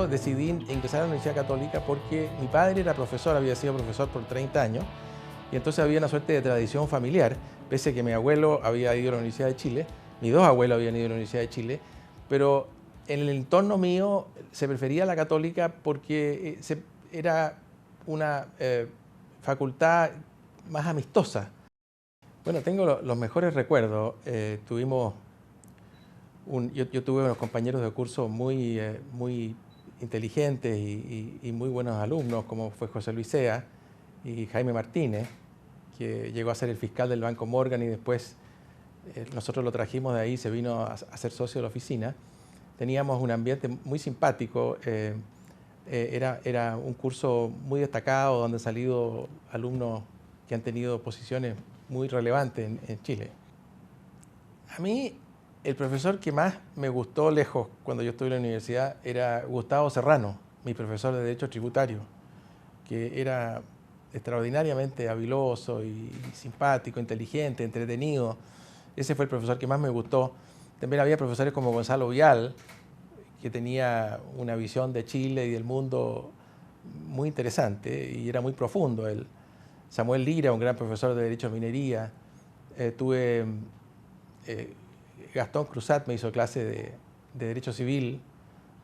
yo decidí ingresar a la Universidad Católica porque mi padre era profesor, había sido profesor por 30 años, y entonces había una suerte de tradición familiar, pese a que mi abuelo había ido a la Universidad de Chile, mis dos abuelos habían ido a la Universidad de Chile, pero en el entorno mío se prefería la Católica porque era una facultad más amistosa. Bueno, tengo los mejores recuerdos. Yo tuve unos compañeros de curso muy inteligentes y muy buenos alumnos, como fue José Luis Sea y Jaime Martínez, que llegó a ser el fiscal del Banco Morgan y después nosotros lo trajimos de ahí, se vino a ser socio de la oficina. Teníamos un ambiente muy simpático, era un curso muy destacado donde han salido alumnos que han tenido posiciones muy relevantes en Chile. A mí, el profesor que más me gustó lejos cuando yo estuve en la universidad era Gustavo Serrano, mi profesor de Derecho Tributario, que era extraordinariamente habiloso y simpático, inteligente, entretenido. Ese fue el profesor que más me gustó. También había profesores como Gonzalo Vial, que tenía una visión de Chile y del mundo muy interesante y era muy profundo él. Samuel Lira, un gran profesor de Derecho a Minería. Gastón Cruzat me hizo clase de Derecho Civil.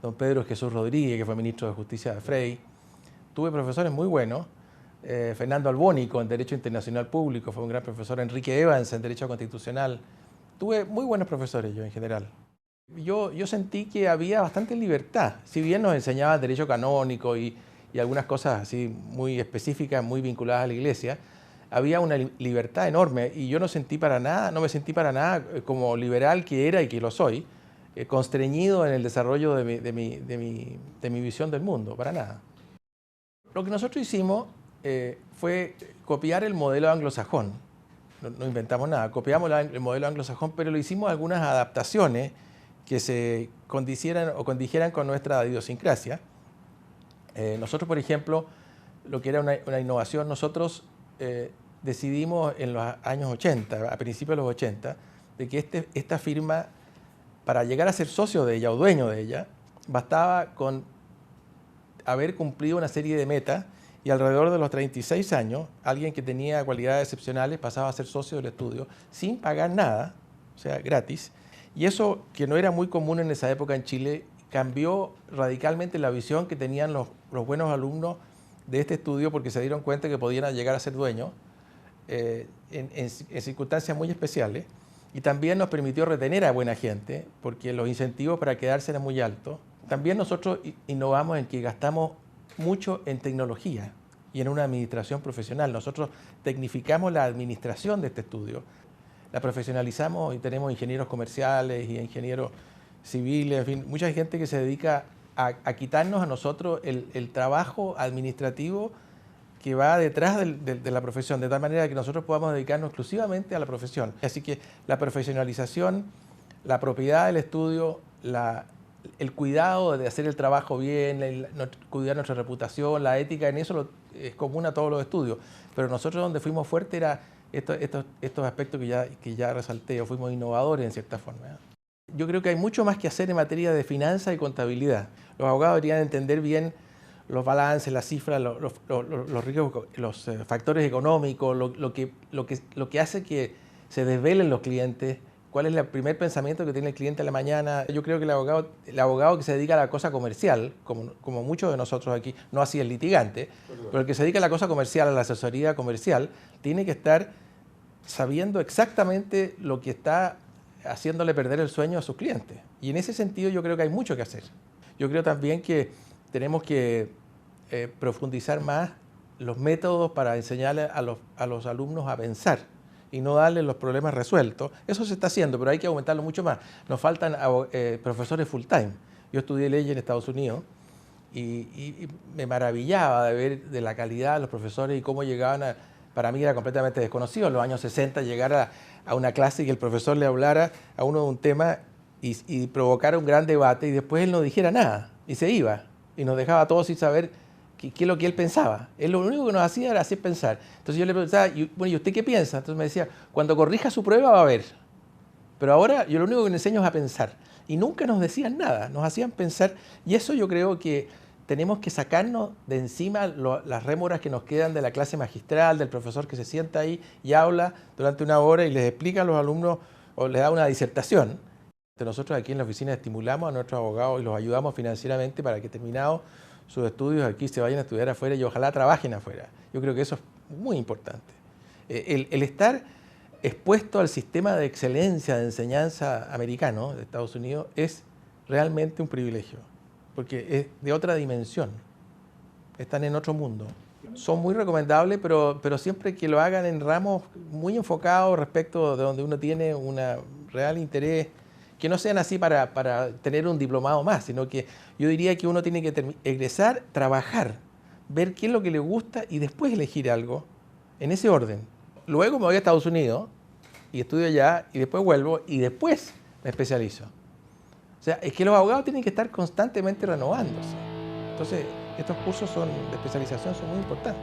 Don Pedro Jesús Rodríguez, que fue ministro de Justicia de Frei. Tuve profesores muy buenos. Fernando Albónico en Derecho Internacional Público, fue un gran profesor. Enrique Evans en Derecho Constitucional. Tuve muy buenos profesores yo en general. Yo sentí que había bastante libertad. Si bien nos enseñaban Derecho Canónico y algunas cosas así muy específicas, muy vinculadas a la Iglesia, había una libertad enorme y yo no me sentí para nada como liberal que era y que lo soy, constreñido en el desarrollo de mi visión del mundo, para nada. Lo que nosotros hicimos fue copiar el modelo anglosajón. No inventamos nada, copiamos el modelo anglosajón, pero le hicimos algunas adaptaciones que se condijeran con nuestra idiosincrasia. Nosotros, por ejemplo, lo que era una innovación, nosotros decidimos en los años 80, a principios de los 80, de que esta firma, para llegar a ser socio de ella o dueño de ella, bastaba con haber cumplido una serie de metas y alrededor de los 36 años, alguien que tenía cualidades excepcionales pasaba a ser socio del estudio sin pagar nada, o sea, gratis. Y eso, que no era muy común en esa época en Chile, cambió radicalmente la visión que tenían los buenos alumnos de este estudio porque se dieron cuenta que podían llegar a ser dueños en circunstancias muy especiales. Y también nos permitió retener a buena gente porque los incentivos para quedarse eran muy altos. También nosotros innovamos en que gastamos mucho en tecnología y en una administración profesional. Nosotros tecnificamos la administración de este estudio, la profesionalizamos y tenemos ingenieros comerciales y ingenieros civiles, en fin, mucha gente que se dedica a quitarnos a nosotros el trabajo administrativo que va detrás de la profesión, de tal manera que nosotros podamos dedicarnos exclusivamente a la profesión. Así que la profesionalización, la propiedad del estudio, el cuidado de hacer el trabajo bien, cuidar nuestra reputación, la ética, en eso es común a todos los estudios. Pero nosotros donde fuimos fuertes era estos aspectos que ya resalté, o fuimos innovadores en cierta forma. Yo creo que hay mucho más que hacer en materia de finanzas y contabilidad. Los abogados deberían entender bien los balances, las cifras, los factores económicos, lo que hace que se desvelen los clientes, cuál es el primer pensamiento que tiene el cliente a la mañana. Yo creo que el abogado que se dedica a la cosa comercial, como muchos de nosotros aquí, no así el litigante, pero el que se dedica a la cosa comercial, a la asesoría comercial, tiene que estar sabiendo exactamente lo que está haciéndole perder el sueño a sus clientes. Y en ese sentido yo creo que hay mucho que hacer. Yo creo también que tenemos que profundizar más los métodos para enseñarle a los alumnos a pensar y no darles los problemas resueltos. Eso se está haciendo, pero hay que aumentarlo mucho más. Nos faltan profesores full time. Yo estudié leyes en Estados Unidos y me maravillaba de ver de la calidad de los profesores y cómo llegaban para mí era completamente desconocido en los años 60 llegar a una clase y que el profesor le hablara a uno de un tema y provocara un gran debate y después él no dijera nada y se iba y nos dejaba a todos sin saber qué es lo que él pensaba. Él lo único que nos hacía era hacer pensar. Entonces yo le preguntaba, ¿y usted qué piensa? Entonces me decía, cuando corrija su prueba va a ver. Pero ahora yo lo único que les enseño es a pensar. Y nunca nos decían nada, nos hacían pensar. Y eso yo creo que tenemos que sacarnos de encima las rémoras que nos quedan de la clase magistral, del profesor que se sienta ahí y habla durante una hora y les explica a los alumnos o les da una disertación. Nosotros aquí en la oficina estimulamos a nuestros abogados y los ayudamos financieramente para que terminados sus estudios aquí se vayan a estudiar afuera y ojalá trabajen afuera. Yo creo que eso es muy importante. El estar expuesto al sistema de excelencia de enseñanza americano de Estados Unidos es realmente un privilegio, porque es de otra dimensión, están en otro mundo. Son muy recomendables, pero siempre que lo hagan en ramos muy enfocados respecto de donde uno tiene un real interés, que no sean así para tener un diplomado más, sino que yo diría que uno tiene que egresar, trabajar, ver qué es lo que le gusta y después elegir algo en ese orden. Luego me voy a Estados Unidos y estudio allá y después vuelvo y después me especializo. O sea, es que los abogados tienen que estar constantemente renovándose. Entonces, estos cursos de especialización son muy importantes.